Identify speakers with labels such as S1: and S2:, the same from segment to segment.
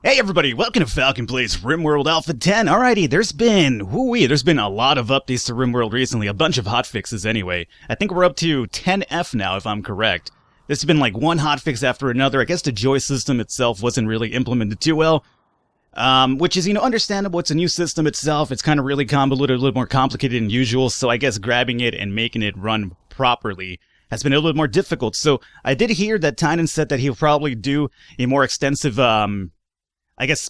S1: Hey everybody, welcome to Falcon Plays Rimworld Alpha 10. Alrighty, there's been a lot of updates to Rimworld recently, a bunch of hotfixes anyway. I think we're up to 10F now, if I'm correct. There's been like one hotfix after another. I guess the Joy system itself wasn't really implemented too well. Which is, understandable. It's a new system itself. It's kind of really convoluted, a little more complicated than usual, so I guess grabbing it and making it run properly has been a little bit more difficult. So I did hear that Tynan said that he'll probably do a more extensive,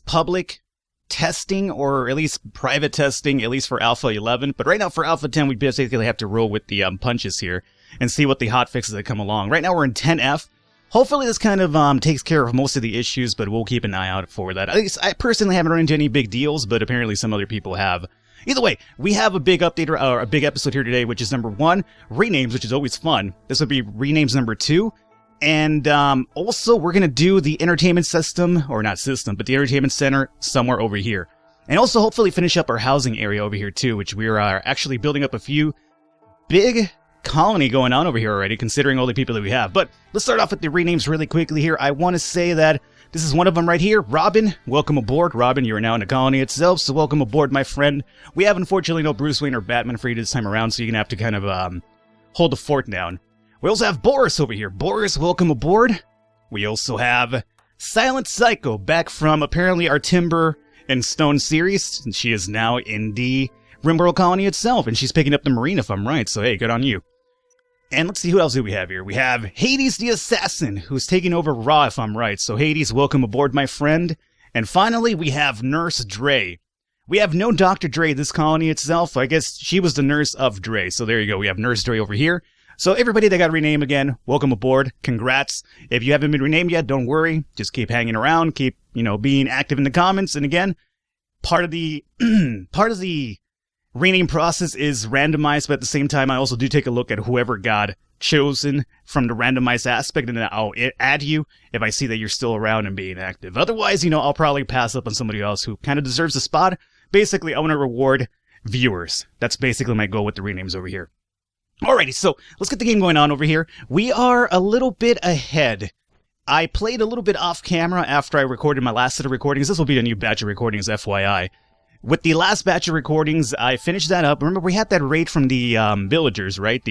S1: public testing, or at least private testing, at least for Alpha 11. But right now for Alpha 10, we basically have to roll with the punches here and see what the hotfixes that come along. Right now we're in 10F. Hopefully this kind of takes care of most of the issues, but we'll keep an eye out for that. At least I personally haven't run into any big deals, but apparently some other people have. Either way, we have a big update, or a big episode here today, which is number 1, renames, which is always fun. This would be renames number 2. And also, we're going to do the entertainment system, or not system, but the entertainment center somewhere over here. And also, hopefully, finish up our housing area over here, too, which we are actually building up a few big colony going on over here already, considering all the people that we have. But let's start off with the renames really quickly here. I want to say that this is one of them right here. Robin, welcome aboard. Robin, you are now in the colony itself, so welcome aboard, my friend. We have, unfortunately, no Bruce Wayne or Batman for you this time around, so you're going to have to kind of hold the fort down. We also have Boris over here. Boris, welcome aboard. We also have Silent Psycho, back from apparently our Timber and Stone series. And she is now in the Rimworld colony itself, and she's picking up the marine if I'm right, so hey, good on you. And let's see, who else do we have here? We have Hades the Assassin, who's taking over Raw if I'm right. So Hades, welcome aboard, my friend. And finally, we have Nurse Dre. We have no Dr. Dre this colony itself. I guess she was the nurse of Dre. So there you go. We have Nurse Dre over here. So everybody that got renamed again, welcome aboard. Congrats. If you haven't been renamed yet, don't worry. Just keep hanging around. Keep, being active in the comments. And again, part of the rename process is randomized, but at the same time, I also do take a look at whoever got chosen from the randomized aspect, and then I'll add you if I see that you're still around and being active. Otherwise, I'll probably pass up on somebody else who kind of deserves a spot. Basically, I want to reward viewers. That's basically my goal with the renames over here. Alrighty, so let's get the game going on over here. We are a little bit ahead. I played a little bit off camera after I recorded my last set of recordings. This will be a new batch of recordings, FYI. With the last batch of recordings, I finished that up. Remember, we had that raid from the villagers, right?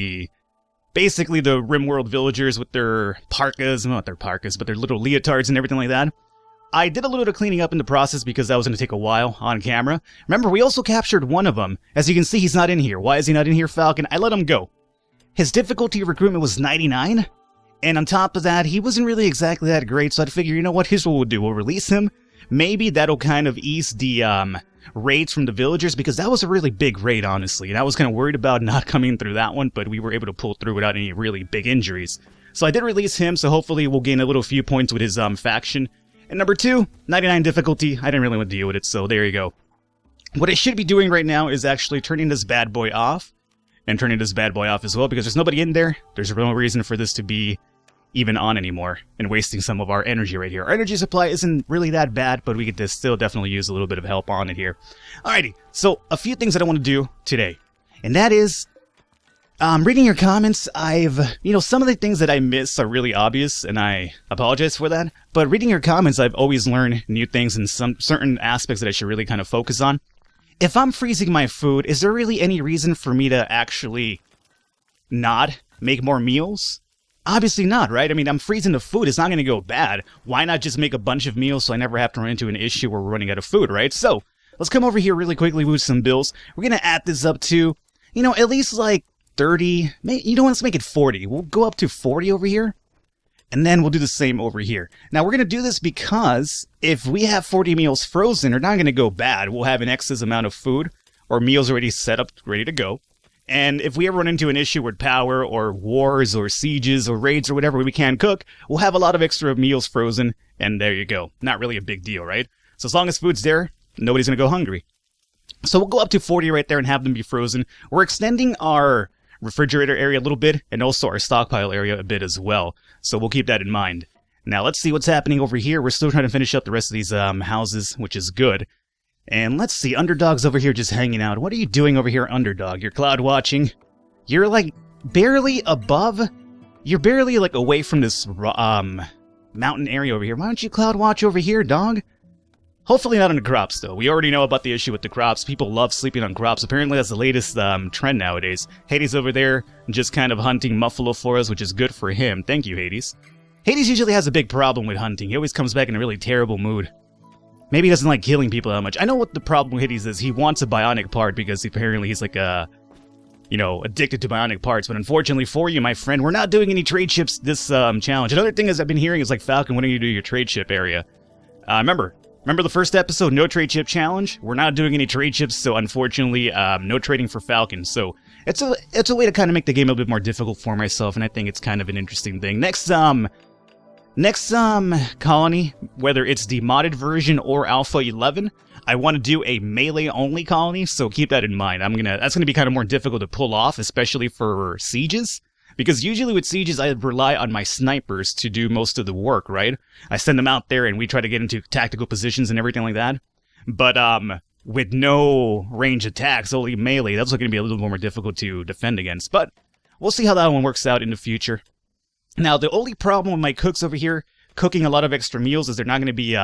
S1: Basically the Rimworld villagers with their parkas, not their parkas, but their little leotards and everything like that. I did a little bit of cleaning up in the process because that was going to take a while on camera. Remember, we also captured one of them. As you can see, he's not in here. Why is he not in here, Falcon? I let him go. His difficulty of recruitment was 99, and on top of that, he wasn't really exactly that great, so I'd figure, here's what we'll do. We'll release him. Maybe that'll kind of ease the raids from the villagers, because that was a really big raid, honestly, and I was kind of worried about not coming through that one, but we were able to pull through without any really big injuries. So I did release him, so hopefully we'll gain a little few points with his faction. And number 2, 99 difficulty. I didn't really want to deal with it, so there you go. What I should be doing right now is actually turning this bad boy off. And turning this bad boy off as well, because there's nobody in there. There's no reason for this to be even on anymore, and wasting some of our energy right here. Our energy supply isn't really that bad, but we could still definitely use a little bit of help on it here. Alrighty, so a few things that I want to do today, and that is, reading your comments. Some of the things that I miss are really obvious, and I apologize for that, but reading your comments, I've always learned new things in some certain aspects that I should really kind of focus on. If I'm freezing my food, is there really any reason for me to actually not make more meals? Obviously not, right? I mean, I'm freezing the food. It's not going to go bad. Why not just make a bunch of meals so I never have to run into an issue where we're running out of food, right? So, let's come over here really quickly with some bills. We're going to add this up to, at least like 30. Let's make it 40. We'll go up to 40 over here. And then we'll do the same over here. Now, we're going to do this because if we have 40 meals frozen, they're not going to go bad. We'll have an excess amount of food or meals already set up, ready to go. And if we ever run into an issue with power or wars or sieges or raids or whatever we can't cook, we'll have a lot of extra meals frozen, and there you go. Not really a big deal, right? So as long as food's there, nobody's going to go hungry. So we'll go up to 40 right there and have them be frozen. We're extending our refrigerator area a little bit, and also our stockpile area a bit as well. So we'll keep that in mind. Now let's see what's happening over here. We're still trying to finish up the rest of these houses, which is good. And let's see, Underdog's over here just hanging out. What are you doing over here, Underdog? You're cloud watching. You're like barely above. You're barely like away from this mountain area over here. Why don't you cloud watch over here, dog? Hopefully not on the crops, though. We already know about the issue with the crops. People love sleeping on crops. Apparently that's the latest trend nowadays. Hades over there just kind of hunting Muffalo for us, which is good for him. Thank you, Hades. Hades usually has a big problem with hunting. He always comes back in a really terrible mood. Maybe he doesn't like killing people that much. I know what the problem with Hades is. He wants a bionic part because apparently he's like addicted to bionic parts. But unfortunately for you, my friend, we're not doing any trade ships this challenge. Another thing is I've been hearing is like, Falcon, when do you do your trade ship area? Remember the first episode, no trade ship challenge? We're not doing any trade ships, so unfortunately, no trading for Falcon. So it's a way to kind of make the game a little bit more difficult for myself, and I think it's kind of an interesting thing. Next colony, whether it's the modded version or Alpha 11, I want to do a melee-only colony, so keep that in mind. That's gonna be kind of more difficult to pull off, especially for sieges. Because usually with sieges, I rely on my snipers to do most of the work, right? I send them out there and we try to get into tactical positions and everything like that. But with no range attacks, only melee, that's going to be a little more difficult to defend against. But we'll see how that one works out in the future. Now, the only problem with my cooks over here cooking a lot of extra meals is they're not going to be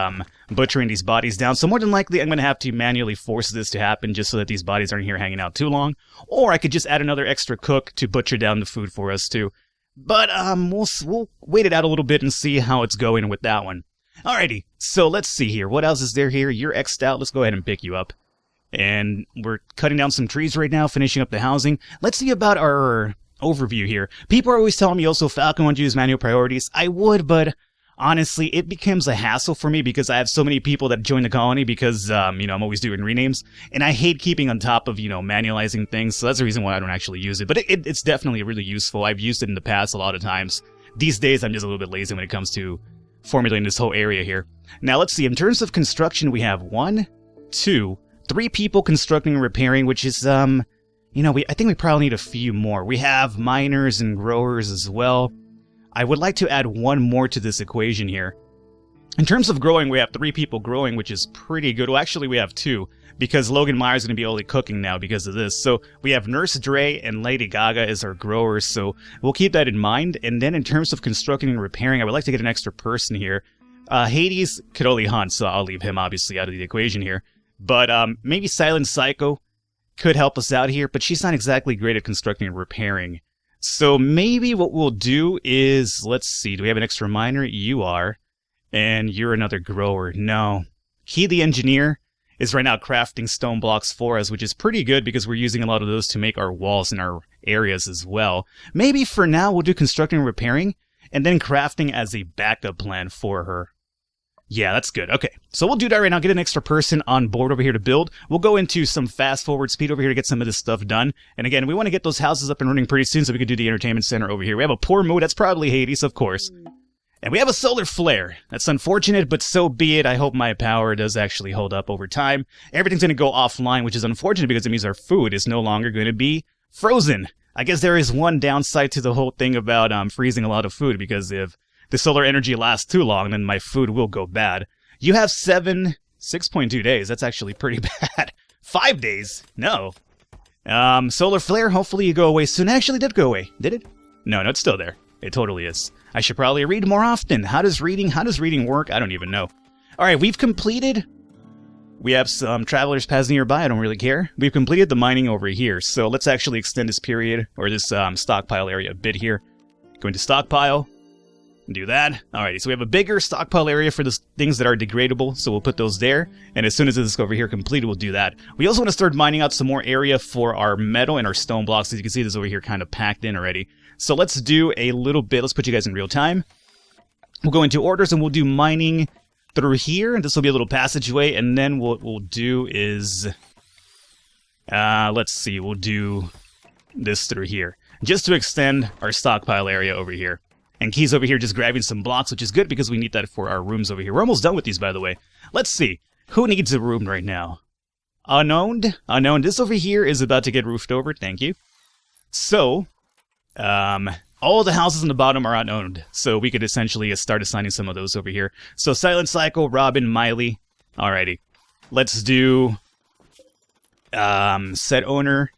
S1: butchering these bodies down. So more than likely, I'm going to have to manually force this to happen just so that these bodies aren't here hanging out too long. Or I could just add another extra cook to butcher down the food for us too. But we'll wait it out a little bit and see how it's going with that one. Alrighty, so let's see here. What else is there here? You're X'd out. Let's go ahead and pick you up. And we're cutting down some trees right now, finishing up the housing. Let's see about our overview here. People are always telling me also, Falcon, why don't you use manual priorities? I would, but honestly, it becomes a hassle for me because I have so many people that join the colony because, I'm always doing renames. And I hate keeping on top of, manualizing things. So that's the reason why I don't actually use it. But it's definitely really useful. I've used it in the past a lot of times. These days, I'm just a little bit lazy when it comes to formulating this whole area here. Now, let's see. In terms of construction, we have 1, 2, 3 people constructing and repairing, which is, I think we probably need a few more. We have miners and growers as well. I would like to add 1 more to this equation here. In terms of growing, we have 3 people growing, which is pretty good. Well, actually, we have 2, because Logan Meyer's going to be only cooking now because of this. So we have Nurse Dre and Lady Gaga as our growers, so we'll keep that in mind. And then in terms of constructing and repairing, I would like to get an extra person here. Hades could only hunt, so I'll leave him obviously out of the equation here. But maybe Silent Psycho could help us out here, but she's not exactly great at constructing and repairing. So maybe what we'll do is, let's see, do we have an extra miner? You are. And you're another grower. No. He, the engineer, is right now crafting stone blocks for us, which is pretty good because we're using a lot of those to make our walls in our areas as well. Maybe for now we'll do constructing and repairing, and then crafting as a backup plan for her. Yeah, that's good. Okay, so we'll do that right now. Get an extra person on board over here to build. We'll go into some fast forward speed over here to get some of this stuff done. And again, we want to get those houses up and running pretty soon so we can do the entertainment center over here. We have a poor mood. That's probably Hades, of course. And we have a solar flare. That's unfortunate, but so be it. I hope my power does actually hold up over time. Everything's going to go offline, which is unfortunate because it means our food is no longer going to be frozen. I guess there is one downside to the whole thing about freezing a lot of food, because if the solar energy lasts too long, then my food will go bad. You have 6.2 days. That's actually pretty bad. 5 days? No. Solar flare, hopefully you go away soon. It actually did go away. Did it? No, it's still there. It totally is. I should probably read more often. How does reading work? I don't even know. Alright, we've completed. We have some travelers pass nearby. I don't really care. We've completed the mining over here. So let's actually extend this period, or this stockpile area a bit here. Go into stockpile. Do that. Alrighty, so we have a bigger stockpile area for the things that are degradable, so we'll put those there. And as soon as this over here completed, we'll do that. We also want to start mining out some more area for our metal and our stone blocks. As you can see, this over here kind of packed in already. So let's do a little bit. Let's put you guys in real time. We'll go into orders and we'll do mining through here. This will be a little passageway, and then what we'll do is, let's see, we'll do this through here, just to extend our stockpile area over here. And Key's over here just grabbing some blocks, which is good because we need that for our rooms over here. We're almost done with these, by the way. Let's see. Who needs a room right now? Unowned? Unowned. This over here is about to get roofed over. Thank you. So, all the houses on the bottom are unowned. So we could essentially start assigning some of those over here. So Silent Cycle, Robin, Miley. Alrighty. Let's do set owner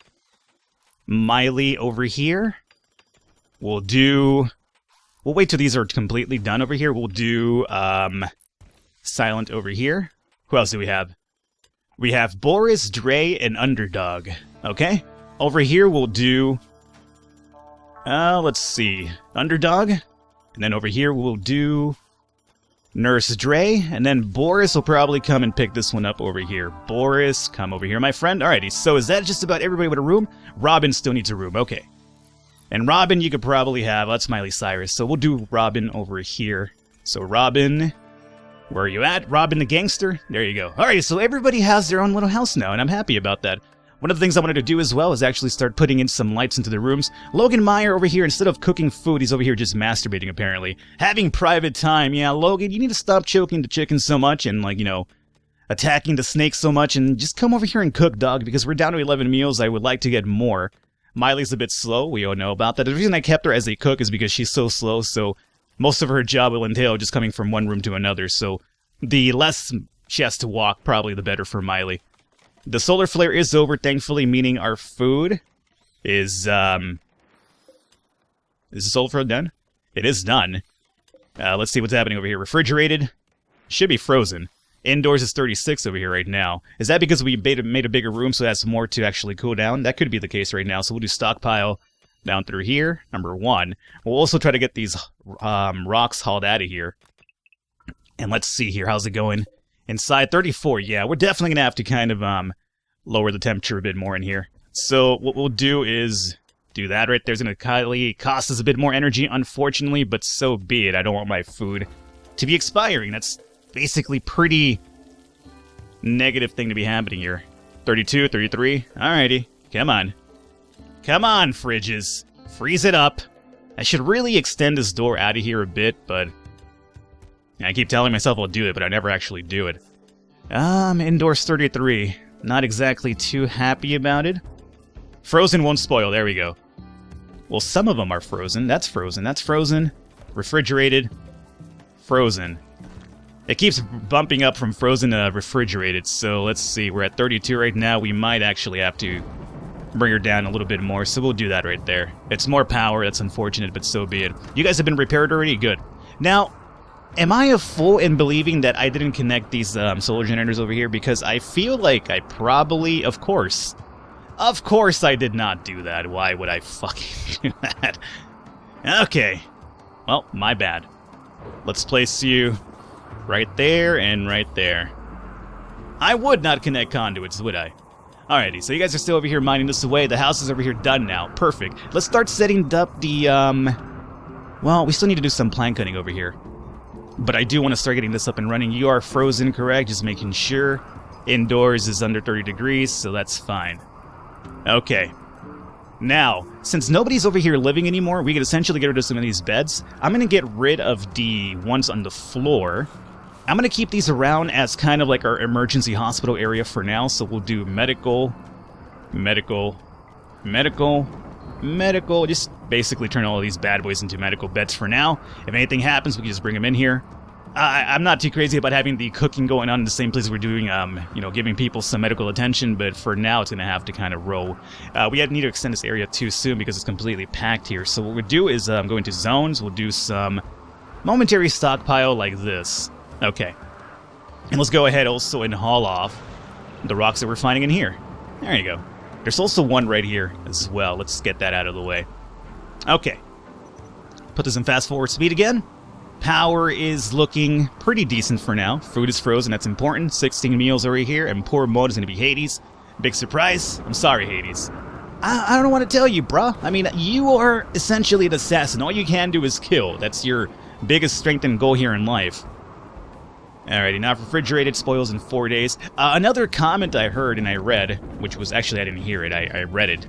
S1: Miley over here. We'll wait till these are completely done over here. We'll do Silent over here. Who else do we have? We have Boris, Dre, and Underdog. Okay. Over here we'll do... let's see. Underdog. And then over here we'll do... Nurse Dre. And then Boris will probably come and pick this one up over here. Boris, come over here, my friend. Alrighty, so is that just about everybody with a room? Robin still needs a room. Okay. And Robin you could probably have... That's Miley Cyrus. So we'll do Robin over here. So Robin... Where are you at? Robin the Gangster? There you go. Alright, so everybody has their own little house now, and I'm happy about that. One of the things I wanted to do as well is actually start putting in some lights into the rooms. Logan Meyer over here, instead of cooking food, he's over here just masturbating, apparently. Having private time. Yeah, Logan, you need to stop choking the chicken so much and, like, you know, attacking the snake so much, and just come over here and cook, dog, because we're down to 11 meals. I would like to get more. Miley's a bit slow. We all know about that. The reason I kept her as a cook is because she's so slow, so... Most of her job will entail just coming from one room to another, so the less she has to walk, probably the better for Miley. The solar flare is over, thankfully, meaning our food is the solar flare done? It is done. Let's see what's happening over here. Refrigerated. Should be frozen. Indoors is 36 over here right now. Is that because we made a bigger room so it has more to actually cool down? That could be the case right now, so we'll do stockpile down through here, number 1. We'll also try to get these rocks hauled out of here. And let's see here, how's it going? Inside 34, yeah, we're definitely going to have to kind of lower the temperature a bit more in here. So what we'll do is do that right there. It's going to cost us a bit more energy, unfortunately, but so be it. I don't want my food to be expiring. That's basically pretty negative thing to be happening here. 32, 33, alrighty, come on. Come on, fridges. Freeze it up. I should really extend this door out of here a bit, but... I keep telling myself I'll do it, but I never actually do it. Indoors 33. Not exactly too happy about it. Frozen won't spoil, there we go. Well, some of them are frozen. That's frozen. That's frozen. Refrigerated. Frozen. It keeps bumping up from frozen to refrigerated, so let's see. We're at 32 right now. We might actually have to... bring her down a little bit more, so we'll do that right there. It's more power, that's unfortunate, but so be it. You guys have been repaired already? Good. Now, am I a fool in believing that I didn't connect these solar generators over here? Because I feel like I probably, of course I did not do that. Why would I fucking do that? Okay. Well, my bad. Let's place you right there and right there. I would not connect conduits, would I? Alrighty, so you guys are still over here mining this away. The house is over here done now. Perfect. Let's start setting up the, well, we still need to do some plant cutting over here. But I do want to start getting this up and running. You are frozen, correct? Just making sure. Indoors is under 30 degrees, so that's fine. Okay. Now, since nobody's over here living anymore, we can essentially get rid of some of these beds. I'm going to get rid of the ones on the floor. I'm going to keep these around as kind of like our emergency hospital area for now, so we'll do medical, just basically turn all of these bad boys into medical beds for now. If anything happens, we can just bring them in here. I'm not too crazy about having the cooking going on in the same place we're doing, you know, giving people some medical attention, but for now it's going to have to kind of roll. We need to extend this area too soon because it's completely packed here, so what we'll do is go into zones, we'll do some momentary stockpile like this. Okay. And let's go ahead also and haul off the rocks that we're finding in here. There you go. There's also one right here as well. Let's get that out of the way. Okay. Put this in fast forward speed again. Power is looking pretty decent for now. Food is frozen, that's important. 16 meals over here, and poor mode is going to be Hades. Big surprise. I'm sorry, Hades. I don't want to tell you, bruh. I mean, you are essentially an assassin. All you can do is kill. That's your biggest strength and goal here in life. Alrighty, now refrigerated, spoils in 4 days. Another comment I heard and I read, which was actually, I didn't hear it, I read it.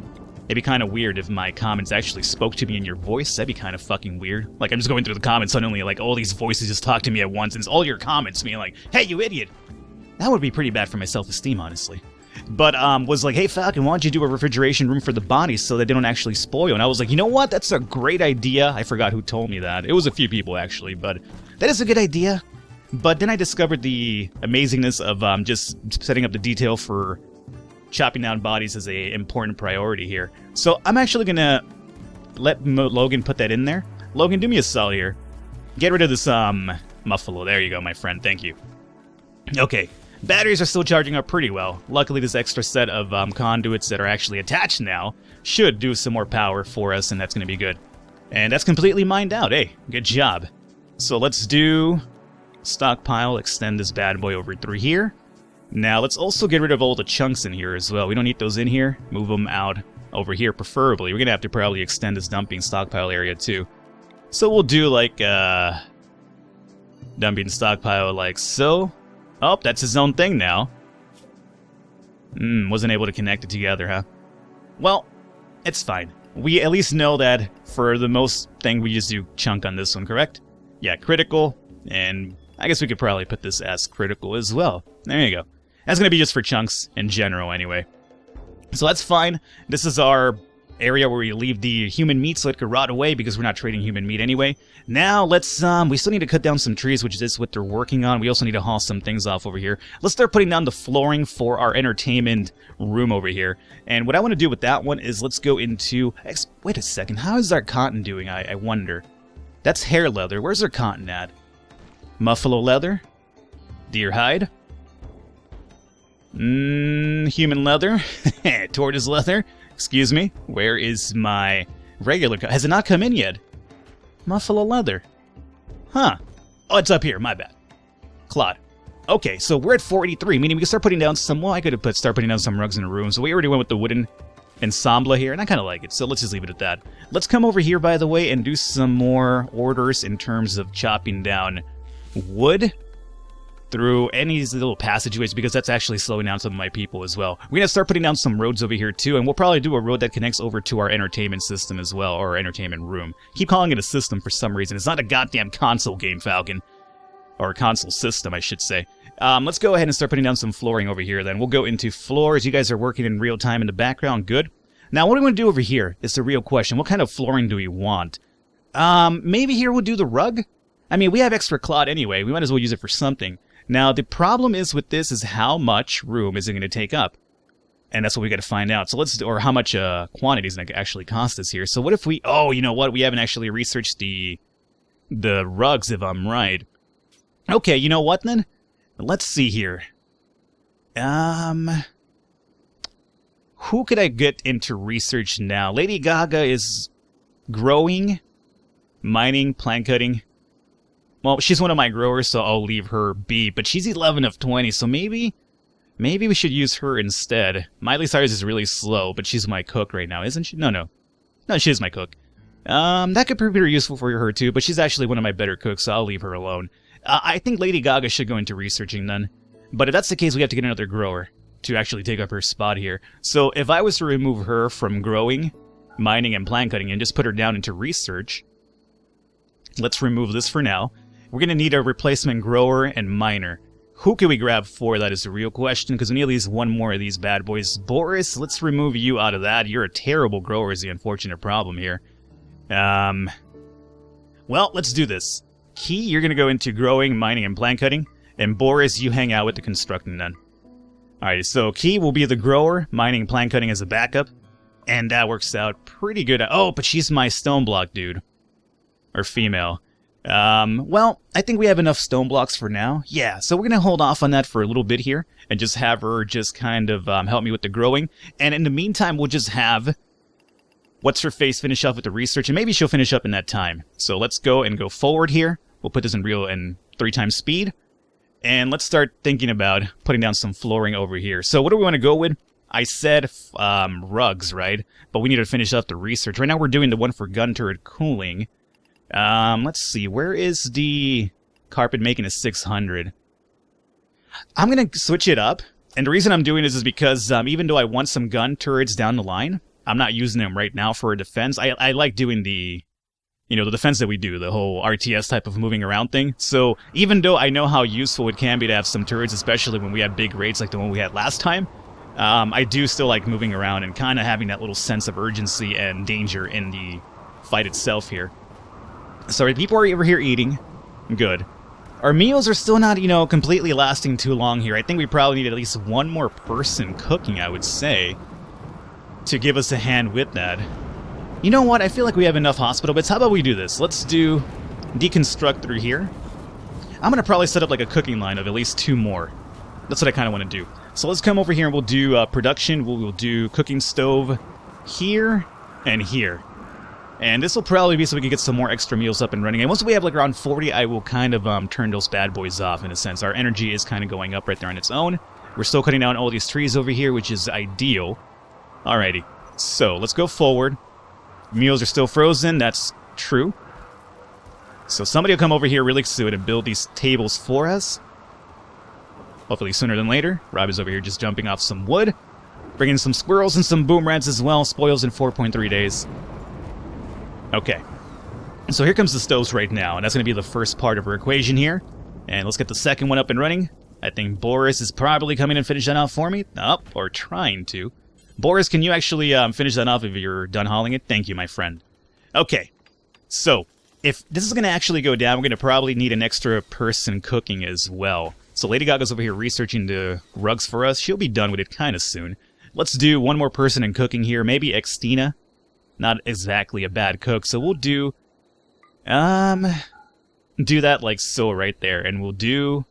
S1: It'd be kind of weird if my comments actually spoke to me in your voice. That'd be kind of fucking weird. Like, I'm just going through the comments, suddenly, like, all these voices just talk to me at once, and it's all your comments being like, hey, you idiot! That would be pretty bad for my self-esteem, honestly. But, was like, hey, Falcon, why don't you do a refrigeration room for the bodies so that they don't actually spoil? And I was like, you know what? That's a great idea. I forgot who told me that. It was a few people, actually, but that is a good idea. But then I discovered the amazingness of just setting up the detail for chopping down bodies as a important priority here. So I'm actually going to let Logan put that in there. Logan, do me a solid here. Get rid of this muffalo. There you go, my friend. Thank you. Okay. Batteries are still charging up pretty well. Luckily, this extra set of conduits that are actually attached now should do some more power for us, and that's going to be good. And that's completely mined out. Hey, good job. So let's do stockpile, extend this bad boy over through here. Now let's also get rid of all the chunks in here as well. We don't need those in here. Move them out over here, preferably. We're going to have to probably extend this dumping stockpile area too. So we'll do like dumping stockpile like so. Oh, that's his own thing now. Wasn't able to connect it together, huh? Well, it's fine. We at least know that for the most thing we just do chunk on this one, correct? Yeah, critical, and I guess we could probably put this as critical as well. There you go. That's going to be just for chunks in general anyway. So that's fine. This is our area where we leave the human meat so it could rot away because we're not trading human meat anyway. Now let's, we still need to cut down some trees, which is what they're working on. We also need to haul some things off over here. Let's start putting down the flooring for our entertainment room over here. And what I want to do with that one is let's go into, wait a second, how is our cotton doing, I wonder? That's hair leather. Where's our cotton at? Buffalo leather? Deer hide? Human leather? Tortoise leather? Excuse me, where is my regular has it not come in yet? Buffalo leather. Huh. Oh, it's up here, my bad. Clod. Okay, so we're at 483, meaning we can start putting down some, well, I could have start putting down some rugs in the room. So we already went with the wooden ensemble here, and I kind of like it, so let's just leave it at that. Let's come over here, by the way, and do some more orders in terms of chopping down wood through any of these little passageways, because that's actually slowing down some of my people as well. We're going to start putting down some roads over here too, and we'll probably do a road that connects over to our entertainment system as well, or our entertainment room. Keep calling it a system for some reason. It's not a goddamn console game, Falcon. Or a console system, I should say. Let's go ahead and start putting down some flooring over here then. We'll go into floors. You guys are working in real time in the background. Good. Now, what do we want to do over here is the real question. What kind of flooring do we want? Maybe here we'll do the rug? I mean, we have extra cloth anyway. We might as well use it for something. Now, the problem is with this is how much room is it going to take up? And that's what we got to find out. So let's, or how much quantity is going to actually cost us here. So what if we, oh, you know what? We haven't actually researched the rugs, if I'm right. Okay, you know what then? Let's see here. Who could I get into research now? Lady Gaga is growing, mining, plant cutting. Well, she's one of my growers, so I'll leave her be. But she's 11 of 20, so maybe we should use her instead. Miley Cyrus is really slow, but she's my cook right now, isn't she? No, she is my cook. That could be pretty useful for her too, but she's actually one of my better cooks, so I'll leave her alone. I think Lady Gaga should go into researching then. But if that's the case, we have to get another grower to actually take up her spot here. So if I was to remove her from growing, mining, and plant cutting and just put her down into research, let's remove this for now. We're going to need a replacement grower and miner. Who can we grab for? That is the real question, because we need at least one more of these bad boys. Boris, let's remove you out of that. You're a terrible grower is the unfortunate problem here. Well, let's do this. Key, you're going to go into growing, mining, and plant cutting. And Boris, you hang out with the constructing then. Alright, so Key will be the grower, mining, and plant cutting as a backup. And that works out pretty good. Oh, but she's my stone block dude. Or female. Well, I think we have enough stone blocks for now. Yeah, so we're going to hold off on that for a little bit here. And just have her just kind of help me with the growing. And in the meantime, we'll just have What's-Her-Face finish off with the research. And maybe she'll finish up in that time. So let's go and go forward here. We'll put this in real and 3 times speed. And let's start thinking about putting down some flooring over here. So what do we want to go with? I said rugs, right? But we need to finish up the research. Right now we're doing the one for gun turret cooling. Let's see. Where is the carpet making a 600? I'm going to switch it up. And the reason I'm doing this is because even though I want some gun turrets down the line, I'm not using them right now for a defense. I like doing the defense that we do, the whole RTS type of moving around thing. So even though I know how useful it can be to have some turrets, especially when we have big raids like the one we had last time, I do still like moving around and kind of having that little sense of urgency and danger in the fight itself here. Sorry, people are over here eating. Good. Our meals are still not, completely lasting too long here. I think we probably need at least one more person cooking, I would say, to give us a hand with that. You know what? I feel like we have enough hospital beds. How about we do this? Let's do deconstruct through here. I'm going to probably set up like a cooking line of at least 2 more. That's what I kind of want to do. So let's come over here and we'll do production. We'll do cooking stove here and here. And this will probably be so we can get some more extra meals up and running. And once we have like around 40, I will kind of turn those bad boys off in a sense. Our energy is kind of going up right there on its own. We're still cutting down all these trees over here, which is ideal. Alrighty, so let's go forward. Meals are still frozen, that's true. So somebody will come over here really soon and build these tables for us. Hopefully sooner than later. Rob is over here just jumping off some wood. Bringing some squirrels and some boomerangs as well. Spoils in 4.3 days. Okay. So here comes the stoves right now, and that's going to be the first part of our equation here. And let's get the second one up and running. I think Boris is probably coming and finish that off for me. Or trying to. Boris, can you actually finish that off if you're done hauling it? Thank you, my friend. Okay. So, if this is going to actually go down, we're going to probably need an extra person cooking as well. So Lady Gaga's over here researching the rugs for us. She'll be done with it kind of soon. Let's do one more person in cooking here. Maybe Xtina. Not exactly a bad cook, so we'll do... do that like so right there. And we'll do...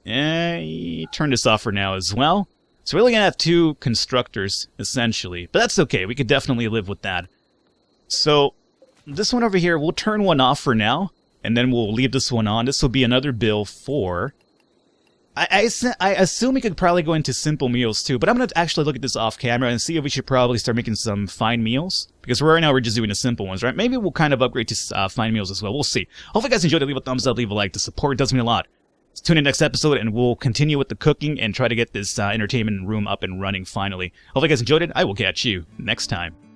S1: turn this off for now as well. So we're really going to have 2 constructors, essentially. But that's okay, we could definitely live with that. So, this one over here, we'll turn one off for now. And then we'll leave this one on. This will be another bill for... I assume we could probably go into simple meals too, but I'm going to actually look at this off camera and see if we should probably start making some fine meals. Because right now we're just doing the simple ones, right? Maybe we'll kind of upgrade to fine meals as well. We'll see. Hopefully you guys enjoyed it. Leave a thumbs up, leave a like. The support does mean a lot. Tune in next episode and we'll continue with the cooking and try to get this entertainment room up and running finally. Hopefully you guys enjoyed it. I will catch you next time.